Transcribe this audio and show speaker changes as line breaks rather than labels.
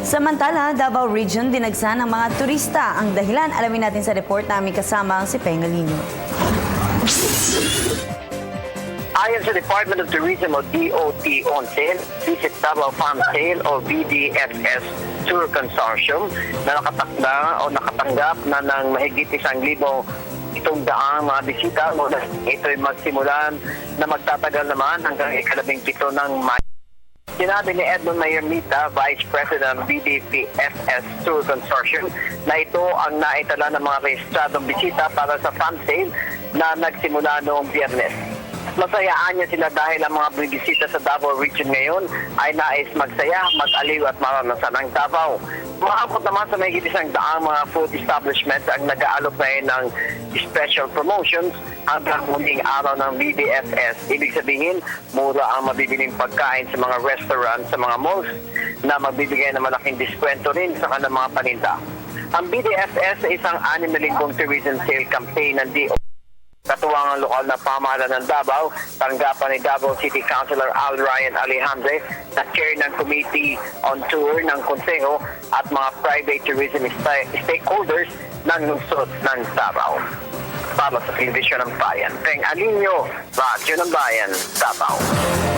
Samantala, Davao Region dinagsa ng mga turista. Ang dahilan, alamin natin sa report namin kasama ang si Pengalino.
Ayon sa Department of Tourism o DOT-11, Visit Davao Farm Sale o VDFS Tour Consortium na nakatanggap na ng mahigit 1,700 mga bisita mula ito'y magsimulan na magtatagal naman hanggang ika-17 ng Mayo. Sinabi ni Edmond Mayermita, Vice President ng VDFS Tour Consortium, na ito ang naitala ng mga rehistradong bisita para sa farm sale na nagsimula noong Biyernes. Masayaan niya sila dahil ang mga bibisita sa Davao Region ngayon ay nais magsaya, mag-aliw at maranasan ang Davao. Maabot naman sa mahigit 100 mga food establishments ang nag-aalok ngayon ng special promotions hanggang huling araw ng BDFS. Ibig sabihin, mura ang mabibiling pagkain sa mga restaurant, sa mga malls na magbibigay ng malaking diskwento rin sa kanilang mga paninda. Ang BDFS ay isang 6 na linggong tourism sale campaign ng DO. Katuwang ang lokal na pamahalaan ng Davao, tanggapan ni Davao City Councilor Al Ryan Alejandre na chair ng Committee on Tour ng Konseho at mga private tourism stakeholders ng lungsod ng Davao. Para sa Television ng Bayan, Peng Alinyo, Radyo ng Bayan, Davao.